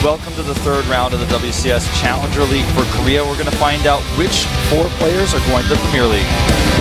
Welcome to the third round of the WCS Challenger League for Korea. We're going to find out which 4 players are going to the Premier League.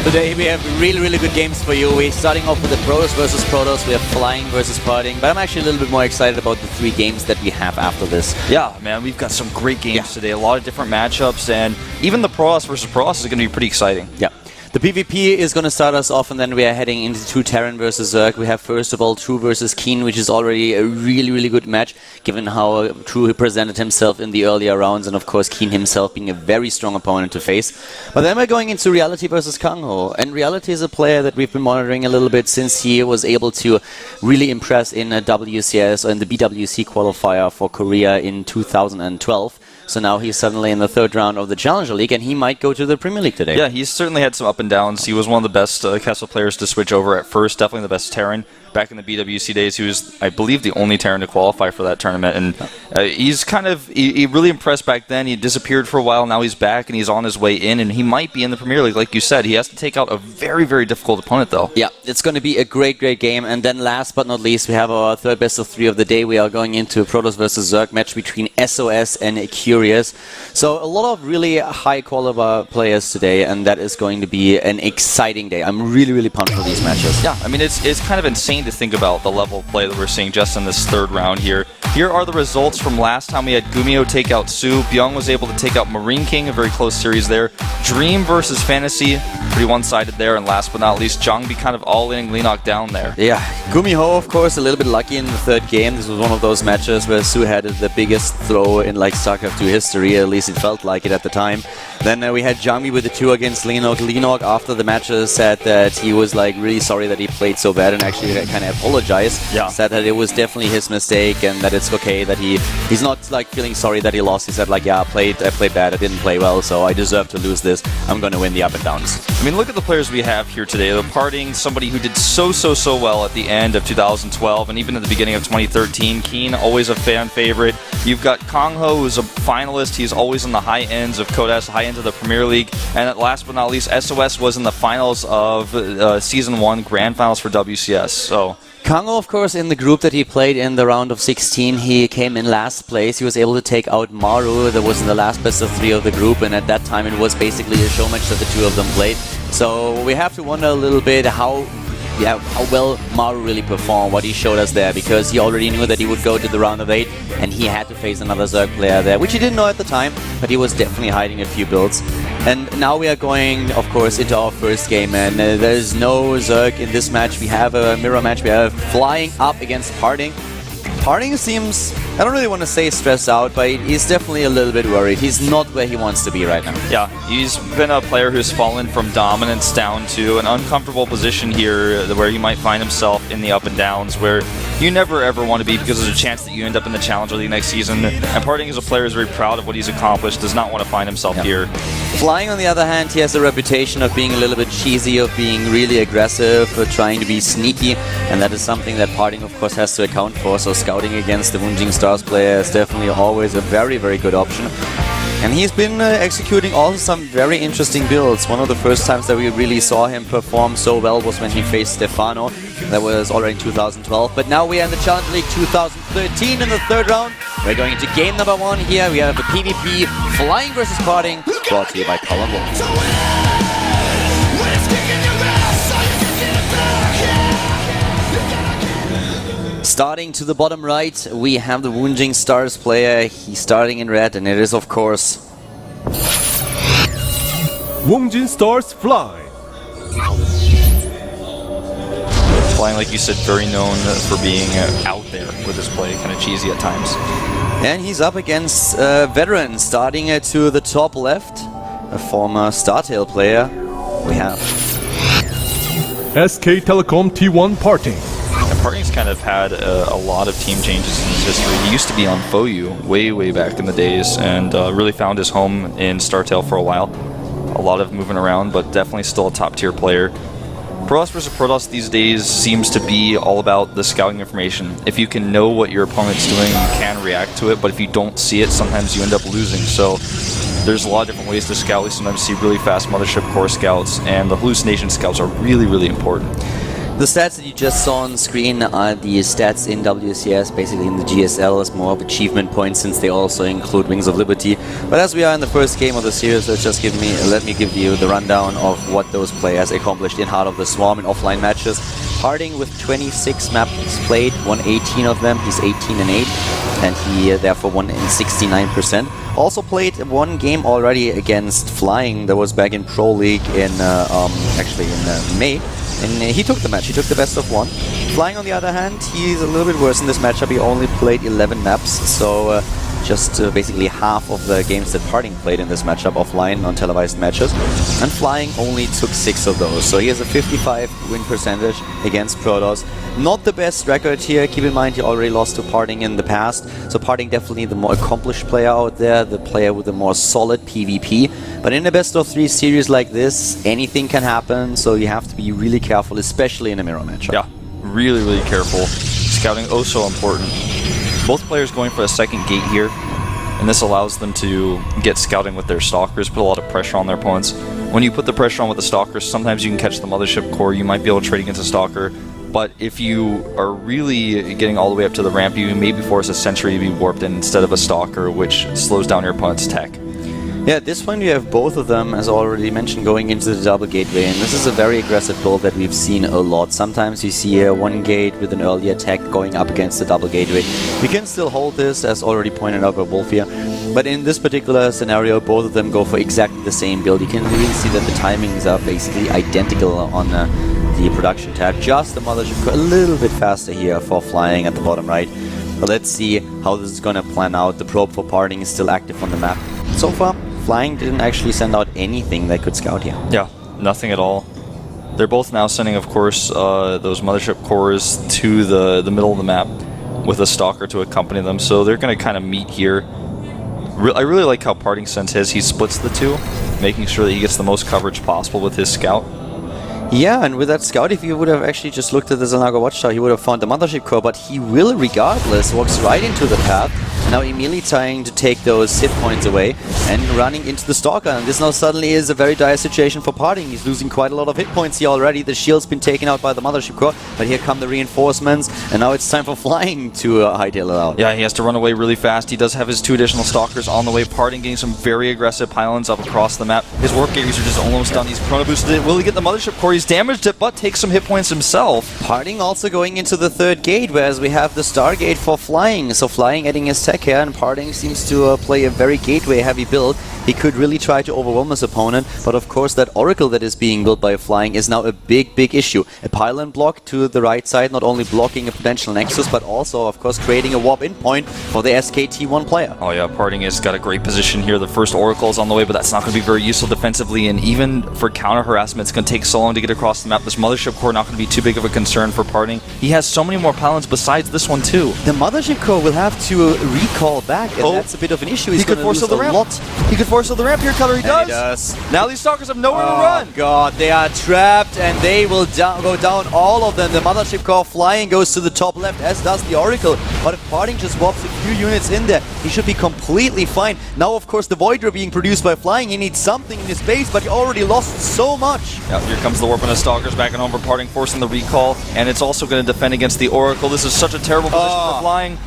Today we have really good games for you. We're starting off with the Protoss versus Protoss. We have Flying versus Parting, but I'm actually a little bit more excited about the 3 games that we have after this. Yeah, man, we've got some great games today. A lot of different matchups, and even the Protoss versus Protoss is going to be pretty exciting. Yeah. The PvP is going to start us off, and then we are heading into 2 Terran versus Zerg. We have first of all True versus Keen, which is already a really good match, given how True presented himself in the earlier rounds, and of course Keen himself being a very strong opponent to face. But then we're going into Reality versus Kangho, and Reality is a player that we've been monitoring a little bit since he was able to really impress in a WCS or in the BWC qualifier for Korea in 2012. So now he's suddenly in the 3rd round of the Challenger League, and he might go to the Premier League today. Yeah, he's certainly had some up and downs. He was one of the best Castle players to switch over at first, definitely the best Terran. Back in the BWC days, he was, I believe, the only Terran to qualify for that tournament. And he's kind of, he really impressed back then. He disappeared for a while. Now he's back, and he's on his way in, and he might be in the Premier League, like you said. He has to take out a very difficult opponent, though. Yeah, it's going to be a great game. And then last but not least, we have our 3rd best of 3 of the day. We are going into a Protoss versus Zerg match between SOS and Curious. So a lot of really high-quality players today, and that is going to be an exciting day. I'm really pumped for these matches. Yeah, I mean, it's kind of insane to think about the level of play that we're seeing just in this 3rd round here. Here are the results from last time. We had Gumio take out Su. Byung was able to take out Marine King, a very close series there. Dream versus Fantasy, pretty one-sided there. And last but not least, Jongbi kind of all-inning Leenock down there. Yeah, Gumiho, of course, a little bit lucky in the 3rd game. This was one of those matches where Su had the biggest throw in like Starcraft 2 history, at least it felt like it at the time. Then we had Jongbi with the 2 against Leenock. Leenock, after the match, said that he was like really sorry that he played so bad and actually kind of apologized. Yeah. Said that it was definitely his mistake and that it's okay that he's not like feeling sorry that he lost. He said like, yeah, I played bad, I didn't play well, so I deserve to lose this. I'm going to win the up and downs. I mean, look at the players we have here today. They're Parting, somebody who did so well at the end of 2012 and even at the beginning of 2013. Keen, always a fan favorite. You've got Kangho, who's a finalist. He's always in the high ends of Kodas, high ends of the Premier League. And last but not least, SOS was in the finals of Season 1 Grand Finals for WCS. So Kangho, of course, in the group that he played in the round of 16, he came in last place. He was able to take out Maru, that was in the last best of 3 of the group, and at that time it was basically a show match that the 2 of them played. So we have to wonder a little bit how well Maru really performed, what he showed us there, because he already knew that he would go to the round of 8, and he had to face another Zerg player there, which he didn't know at the time, but he was definitely hiding a few builds. And now we are going, of course, into our first game, and there's no Zerg in this match. We have a mirror match. We have Flying up against Parting. Parting seems, I don't really want to say stressed out, but he's definitely a little bit worried. He's not where he wants to be right now. Yeah, he's been a player who's fallen from dominance down to an uncomfortable position here where he might find himself in the up and downs where you never ever want to be because there's a chance that you end up in the Challenger League next season. And Parting as a player is very proud of what he's accomplished, does not want to find himself here. Flying, on the other hand, he has a reputation of being a little bit cheesy, of being really aggressive, trying to be sneaky, and that is something that Parting, of course, has to account for. So scouting against the Woongjing Stars player is definitely always a very good option. And he's been executing also some very interesting builds. One of the first times that we really saw him perform so well was when he faced Stefano. That was already in 2012. But now we are in the Challenger League 2013 in the 3rd round. We're going into game number 1 here. We have the PvP Flying versus Parting, brought to you by Colin Wolf. Starting to the bottom right, we have the Woongjing Stars player. He's starting in red, and it is, of course, Woongjing Stars Fly. Flying, like you said, very known for being out there with his play, kind of cheesy at times. And he's up against veteran, starting to the top left, a former StarTale player. We have SK Telecom T1 Parting. Parting's kind of had a lot of team changes in his history. He used to be on Foyu way back in the days and really found his home in StarTale for a while. A lot of moving around, but definitely still a top tier player. Protoss versus Protoss these days seems to be all about the scouting information. If you can know what your opponent's doing, you can react to it, but if you don't see it, sometimes you end up losing. So there's a lot of different ways to scout. We sometimes see really fast Mothership Core scouts, and the hallucination scouts are really important. The stats that you just saw on screen are the stats in WCS, basically in the GSL, as more of achievement points since they also include Wings of Liberty. But as we are in the first game of the series, let me give you the rundown of what those players accomplished in Heart of the Swarm in offline matches. Harding with 26 maps played, won 18 of them. He's 18-8, and he therefore won in 69%. Also played one game already against Flying. That was back in Pro League in May. And he took the match. He took the best of one. Flying, on the other hand, he's a little bit worse in this matchup. He only played 11 maps, so just basically half of the games that Parting played in this matchup offline on televised matches. And Flying only took 6 of those. So he has a 55 win percentage against Protoss. Not the best record here. Keep in mind he already lost to Parting in the past. So Parting definitely the more accomplished player out there, the player with a more solid PvP. But in a best of 3 series like this, anything can happen. So you have to be really careful, especially in a mirror matchup. Yeah, really, really careful. Scouting oh so important. Both players going for a second gate here, and this allows them to get scouting with their stalkers, put a lot of pressure on their opponents. When you put the pressure on with the stalkers, sometimes you can catch the mothership core, you might be able to trade against a stalker, but if you are really getting all the way up to the ramp, you maybe force a sentry to be warped in instead of a stalker, which slows down your opponent's tech. Yeah, at this point you have both of them, as already mentioned, going into the double gateway, and this is a very aggressive build that we've seen a lot. Sometimes you see one gate with an early attack going up against the double gateway. We can still hold this, as already pointed out by Wolf here, but in this particular scenario, both of them go for exactly the same build. You can really see that the timings are basically identical on the production tab. Just the mothership core a little bit faster here for Flying at the bottom right. But let's see how this is going to plan out. The probe for Parting is still active on the map. So far, Flying didn't actually send out anything that could scout here. Yeah, nothing at all. They're both now sending, of course, those mothership cores to the middle of the map with a stalker to accompany them, so they're going to kind of meet here. I really like how Parting sends his. He splits the two, making sure that he gets the most coverage possible with his scout. Yeah, and with that scout, if you would have actually just looked at the Zanaga Watchtower, he would have found the mothership core, but he will, regardless, walks right into the path. Now immediately trying to take those hit points away and running into the Stalker. And this now suddenly is a very dire situation for Parting. He's losing quite a lot of hit points here already. The shield's been taken out by the mothership core, but here come the reinforcements, and now it's time for Flying to hightail it out. Yeah, he has to run away really fast. He does have his 2 additional Stalkers on the way. Parting getting some very aggressive pylons up across the map. His warp gators are just almost done. He's chrono boosted it. Will he get the mothership core? He's damaged it, but takes some hit points himself. Parting also going into the 3rd gate, whereas we have the Stargate for Flying. So Flying adding his tech here, and Parting seems to play a very gateway-heavy build. He could really try to overwhelm his opponent, but of course that Oracle that is being built by Flying is now a big issue. A pylon block to the right side, not only blocking a potential Nexus, but also, of course, creating a warp-in point for the SKT1 player. Oh yeah, Parting has got a great position here. The first Oracle is on the way, but that's not going to be very useful defensively, and even for counter-harassment, it's going to take so long to get across the map. This mothership core not going to be too big of a concern for Parting. He has so many more pylons besides this one too. The mothership core will have to recall back, and that's a bit of an issue. He could force the ramp. He could force the ramp here, Color. He does. Now these Stalkers have nowhere to run. God, they are trapped, and they will go down, all of them. The mothership core Flying goes to the top left, as does the Oracle. But if Parting just warps a few units in there, he should be completely fine. Now, of course, the Void Ray being produced by Flying, he needs something in his base, but he already lost so much. Yeah, here comes the warp and the Stalkers back and home for Parting, forcing the recall, and it's also going to defend against the Oracle. This is such a terrible position for Flying.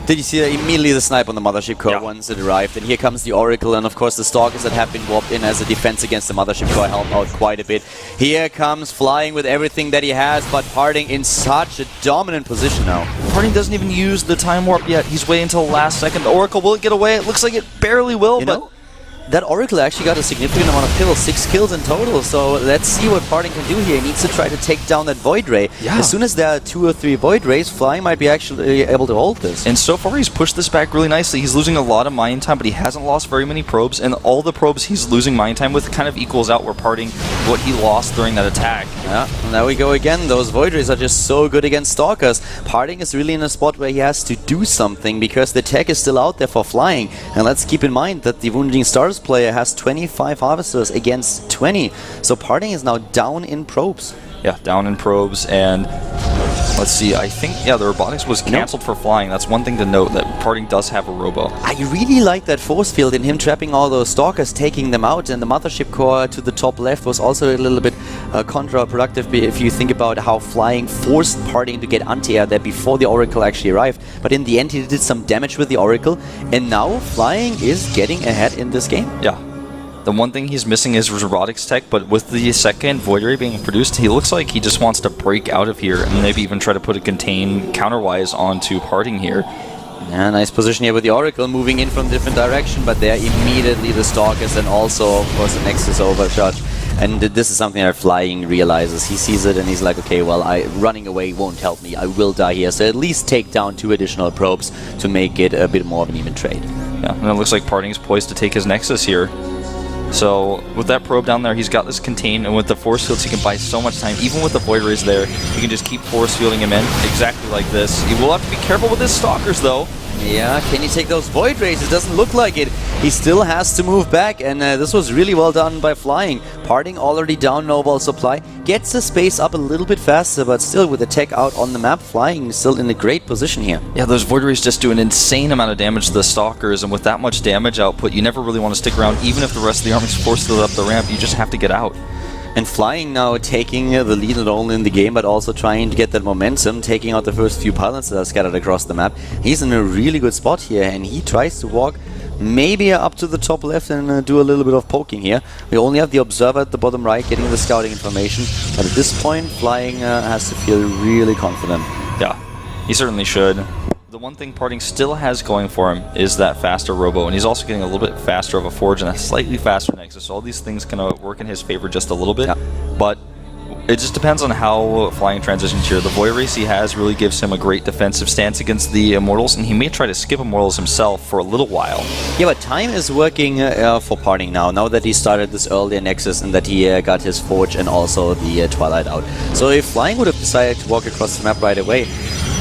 Did you see that? Immediately the snipe on the mothership core once it arrived, and here comes the Oracle, and of course the Stalkers that have been warped in as a defense against the mothership core help out quite a bit. Here comes Flying with everything that he has, but Parting in such a dominant position now. Parting doesn't even use the time warp yet. He's waiting until the last second. The Oracle, will it get away? It looks like it barely will, but that Oracle actually got a significant amount of kills, 6 kills in total, so let's see what Parting can do here. He needs to try to take down that Void Ray. Yeah. As soon as there are 2 or 3 Void Rays, Flying might be actually able to hold this. And so far he's pushed this back really nicely. He's losing a lot of mine time, but he hasn't lost very many probes, and all the probes he's losing mine time with kind of equals out where Parting what he lost during that attack. Yeah, and there we go again. Those Void Rays are just so good against Stalkers. Parting is really in a spot where he has to do something because the tech is still out there for Flying. And let's keep in mind that the Wounding Stars player has 25 Harvesters against 20. So Parting is now down in probes. Yeah, down in probes, and let's see, I think, yeah, the robotics was cancelled for Flying. That's one thing to note, that Parting does have a robo. I really like that force field in him trapping all those Stalkers, taking them out, and the mothership core to the top left was also a little bit counterproductive if you think about how Flying forced Parting to get anti-air there before the Oracle actually arrived. But in the end, he did some damage with the Oracle, and now Flying is getting ahead in this game. Yeah. The one thing he's missing is Robotics Tech, but with the second Void Ray being produced, he looks like he just wants to break out of here and maybe even try to put a contain counterwise onto Parting here. Yeah, nice position here with the Oracle moving in from different direction, but there immediately the Stalkers and also, of course, the Nexus overcharge. And this is something that Flying realizes. He sees it and he's like, okay, well, running away won't help me. I will die here. So at least take down 2 additional probes to make it a bit more of an even trade. Yeah, and it looks like Parting is poised to take his Nexus here. So with that probe down there, he's got this contain, and with the force fields, he can buy so much time. Even with the Void Rays there, he can just keep force fielding him in exactly like this. He will have to be careful with his Stalkers, though. Yeah, can he take those Void Rays? It doesn't look like it. He still has to move back, and this was really well done by Flying. Parting already down Noble Supply, gets the space up a little bit faster, but still with the tech out on the map, Flying is still in a great position here. Yeah, those Void Rays just do an insane amount of damage to the Stalkers, and with that much damage output, you never really want to stick around. Even if the rest of the army's forced to up the ramp, you just have to get out. And Flying now taking the lead not only in the game, but also trying to get that momentum, taking out the first few pilots that are scattered across the map. He's in a really good spot here, and he tries to walk maybe up to the top left and do a little bit of poking here. We only have the Observer at the bottom right getting the scouting information, but at this point Flying has to feel really confident. Yeah, he certainly should. The one thing Parting still has going for him is that faster Robo, and he's also getting a little bit faster of a Forge and a slightly faster Nexus. So all these things can work in his favor just a little bit, but it just depends on how Flying transitions here. The Void Race he has really gives him a great defensive stance against the Immortals, and he may try to skip Immortals himself for a little while. Yeah, but time is working for Parting now that he started this earlier Nexus and that he got his Forge and also the Twilight out. So if Flying would have decided to walk across the map right away,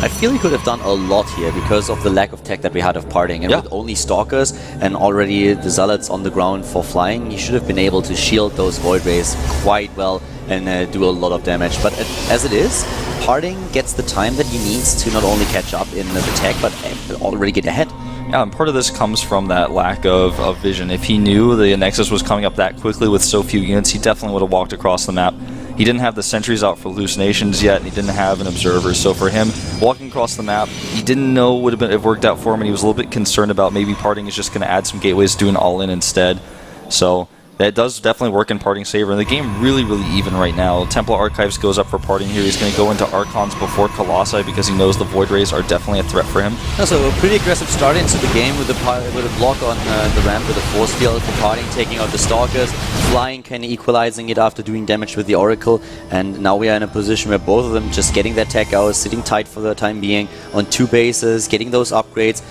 I feel he could have done a lot here because of the lack of tech that we had of Parting. And with only Stalkers and already the Zealots on the ground for Flying, he should have been able to shield those Void Rays quite well and do a lot of damage. But as it is, Parting gets the time that he needs to not only catch up in the tech, but already get ahead. Yeah, and part of this comes from that lack of vision. If he knew the Nexus was coming up that quickly with so few units, he definitely would have walked across the map. He didn't have the sentries out for hallucinations yet, and he didn't have an observer. So for him, walking across the map, he didn't know would have worked out for him, and he was a little bit concerned about maybe Parting is just going to add some gateways, do an all-in instead. So that does definitely work in Parting's favor. And the game really, really even right now. Templar Archives goes up for Parting here. He's going to go into Archons before Colossi because he knows the Void Rays are definitely a threat for him. So a pretty aggressive start into the game with a block on the ramp with a force field for Parting, taking out the Stalkers. Flying kind of equalizing it after doing damage with the Oracle. And now we are in a position where both of them just getting their tech out, sitting tight for the time being on 2 bases, getting those upgrades.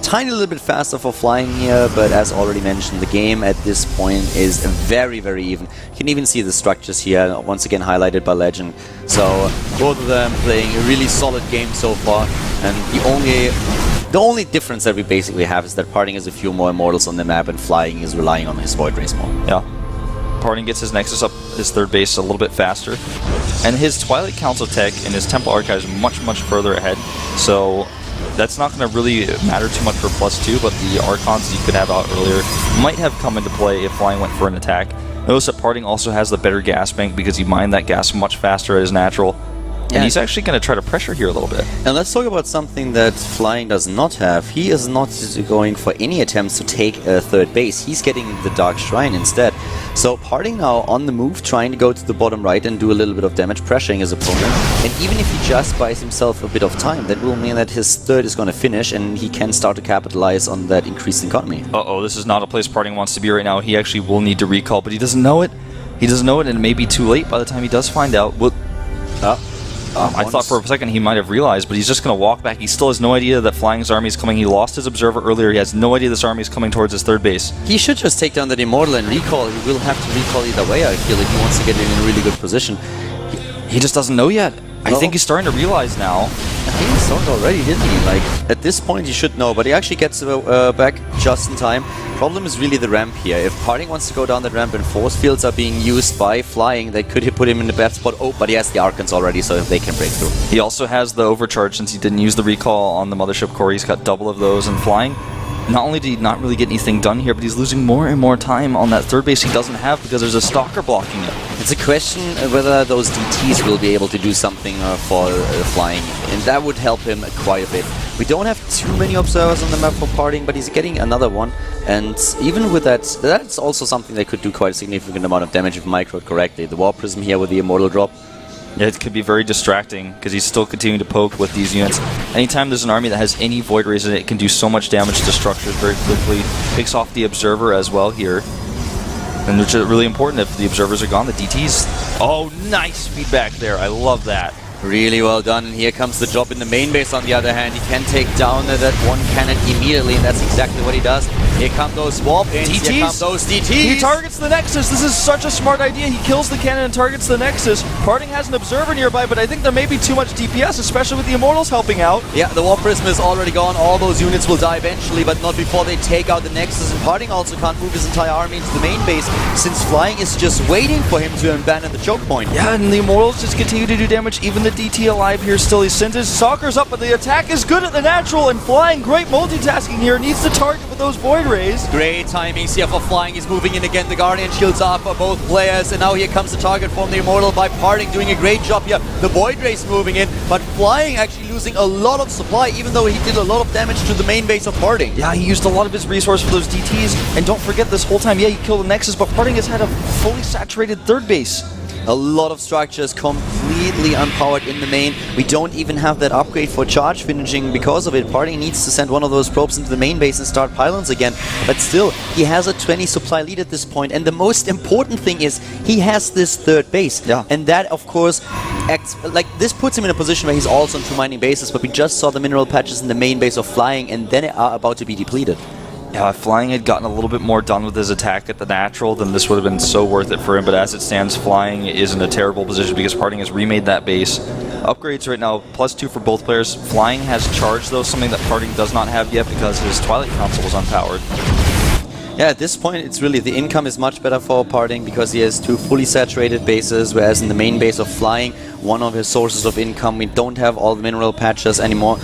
Tiny little bit faster for Flying here, but as already mentioned, the game at this point is very, very even. You can even see the structures here, once again highlighted by Legend. So both of them playing a really solid game so far, and the only difference that we basically have is that Parting has a few more Immortals on the map and Flying is relying on his Void Rays more. Yeah. Parting gets his Nexus up his third base a little bit faster, and his Twilight Council tech and his Temple Archives much, much further ahead. So that's not going to really matter too much for +2, but the Archons you could have out earlier might have come into play if Flying went for an attack. Notice that Parting also has the better gas bank because he mined that gas much faster as natural. And he's actually going to try to pressure here a little bit. And let's talk about something that Flying does not have. He is not going for any attempts to take a third base. He's getting the Dark Shrine instead. So Parting now on the move, trying to go to the bottom right and do a little bit of damage, pressuring his opponent. And even if he just buys himself a bit of time, that will mean that his third is going to finish and he can start to capitalize on that increased economy. Uh-oh, this is not a place Parting wants to be right now. He actually will need to recall, but he doesn't know it. He doesn't know it, and it may be too late by the time he does find out. I thought for a second he might have realized, but he's just going to walk back. He still has no idea that Flying's army is coming. He lost his observer earlier. He has no idea this army is coming towards his third base. He should just take down that Immortal and recall. He will have to recall either way, I feel, if he wants to get in a really good position. He just doesn't know yet. I think he's starting to realize now. I think he started already, didn't he? Like, at this point he should know, but he actually gets back just in time. Problem is really the ramp here. If Parting wants to go down that ramp and force fields are being used by Flying, they could put him in a bad spot. Oh, but he has the Archons already, so they can break through. He also has the overcharge since he didn't use the recall on the Mothership core. He's got double of those, and Flying, not only did he not really get anything done here, but he's losing more and more time on that third base he doesn't have because there's a stalker blocking it. It's a question whether those DTs will be able to do something for flying, and that would help him quite a bit. We don't have too many observers on the map for partying, but he's getting another one, and even with that, that's also something that could do quite a significant amount of damage if microed correctly. The Warp Prism here with the Immortal drop. Yeah, it could be very distracting because he's still continuing to poke with these units. Anytime there's an army that has any Void Rays in it, it can do so much damage to structures very quickly. Picks off the Observer as well here. And which is really important if the Observers are gone, the DTs. Oh, nice feedback there. I love that. Really well done, and here comes the drop in the main base on the other hand. He can take down that one cannon immediately, and that's exactly what he does. Here come those warp-ins, here come those DTs! He targets the Nexus! This is such a smart idea! He kills the cannon and targets the Nexus. Parting has an Observer nearby, but I think there may be too much DPS, especially with the Immortals helping out. Yeah, the Warp Prism is already gone. All those units will die eventually, but not before they take out the Nexus, and Parting also can't move his entire army into the main base, since Flying is just waiting for him to abandon the choke point. Yeah, and the Immortals just continue to do damage. Even the DT alive here still. He sends his Stalkers up, but the attack is good at the natural, and Flying, great multitasking here, needs to target with those Void Rays. Great timings here for Flying. He's moving in again. The Guardian shields are for both players, and now here comes the target from the Immortal by Parting, doing a great job here. The Void Rays moving in, but Flying actually losing a lot of supply, even though he did a lot of damage to the main base of Parting. Yeah, he used a lot of his resource for those DTs, and don't forget this whole time, yeah, he killed the Nexus, but Parting has had a fully saturated third base. A lot of structures completely unpowered in the main. We don't even have that upgrade for charge finishing because of it. Party needs to send one of those probes into the main base and start pylons again. But still, he has a 20 supply lead at this point. And the most important thing is he has this third base. Yeah. And that, of course, acts like this puts him in a position where he's also on 2 mining bases. But we just saw the mineral patches in the main base of Flying, and then are about to be depleted. Yeah, if Flying had gotten a little bit more done with his attack at the natural, then this would have been so worth it for him. But as it stands, Flying is in a terrible position because Parting has remade that base. Upgrades right now, +2 for both players. Flying has charge, though, something that Parting does not have yet because his Twilight Council was unpowered. Yeah, at this point, it's really the income is much better for Parting because he has 2 fully saturated bases, whereas in the main base of Flying, one of his sources of income, we don't have all the mineral patches anymore.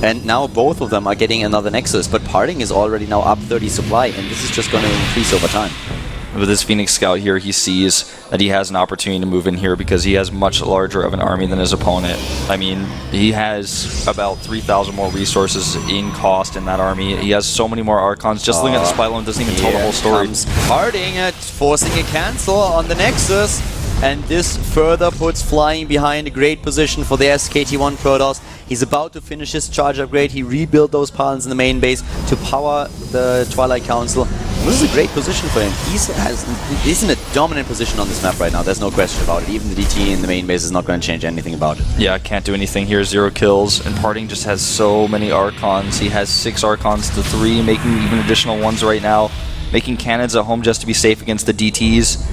And now both of them are getting another Nexus, but Parting is already now up 30 supply, and this is just going to increase over time. With his Phoenix Scout here, he sees that he has an opportunity to move in here because he has much larger of an army than his opponent. I mean, he has about 3,000 more resources in cost in that army. He has so many more Archons. Just looking at the Spy Lone doesn't even tell the whole story. Parting at forcing a cancel on the Nexus, and this further puts Flying behind a great position for the SKT1 Protoss. He's about to finish his charge upgrade. He rebuilt those pylons in the main base to power the Twilight Council. This is a great position for him. He's in a dominant position on this map right now. There's no question about it. Even the DT in the main base is not going to change anything about it. Yeah, can't do anything here. 0 kills. And Parting just has so many Archons. He has 6 Archons to 3, making even additional ones right now. Making cannons at home just to be safe against the DTs.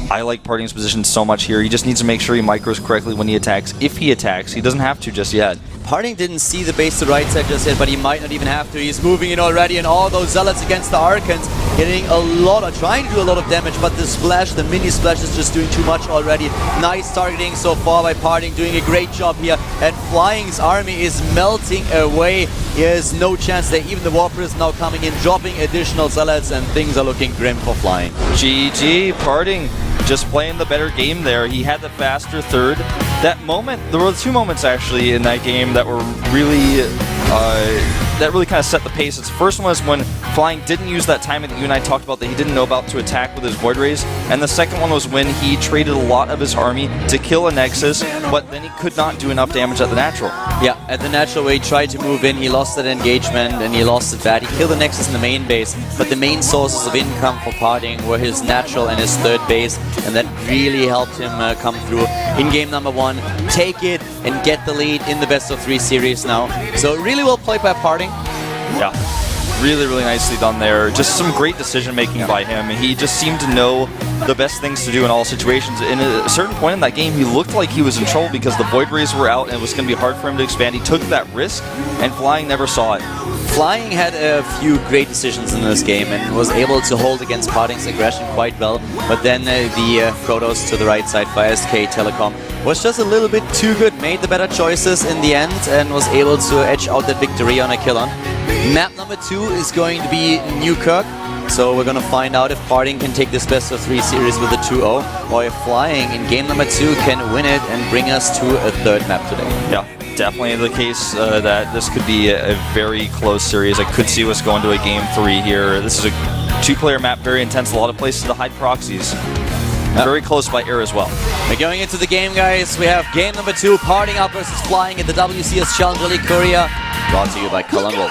I like Parting's position so much here. He just needs to make sure he micros correctly when he attacks. If he attacks, he doesn't have to just yet. Parting didn't see the base to the right side just yet, but he might not even have to. He's moving in already, and all those Zealots against the Archons getting a lot, or trying to do a lot of damage, but the splash, the mini splash is just doing too much already. Nice targeting so far by Parting, doing a great job here, and Flying's army is melting away. He has no chance there. Even the Warp is now coming in, dropping additional Zealots, and things are looking grim for Flying. GG, Parting just playing the better game there. He had the faster third. That moment, there were 2 moments actually in that game that were really kind of set the pace. Its first one was when Flying didn't use that timing that you and I talked about that he didn't know about to attack with his Void Rays, and the second one was when he traded a lot of his army to kill a Nexus, but then he could not do enough damage at the natural. Yeah, at the natural where he tried to move in, he lost that engagement and he lost it bad. He killed the Nexus in the main base, but the main sources of income for Parting were his natural and his third base, and that really helped him come through in game number 1, take it and get the lead in the best of 3 series now. So really well played by Parting. Yeah, really, really nicely done there. Just some great decision making by him. He just seemed to know the best things to do in all situations. In a certain point in that game, he looked like he was in trouble because the Void Rays were out and it was going to be hard for him to expand. He took that risk, and Flying never saw it. Flying had a few great decisions in this game and was able to hold against Parting's aggression quite well, but then the Protoss to the right side by SK Telecom was just a little bit too good, made the better choices in the end, and was able to edge out that victory on a kill-on. Map number 2 is going to be Newkirk. So we're going to find out if Parting can take this best of 3 series with a 2-0, or if Flying in game number 2 can win it and bring us to a 3rd map today. Yeah, definitely the case that this could be a very close series. I could see us going to a game 3 here. This is a 2-player map, very intense, a lot of places to hide proxies. Very close by air as well. We're going into the game, guys. We have game number 2, Parting up versus Flying in the WCS ALLKill Korea, brought to you by Columbo.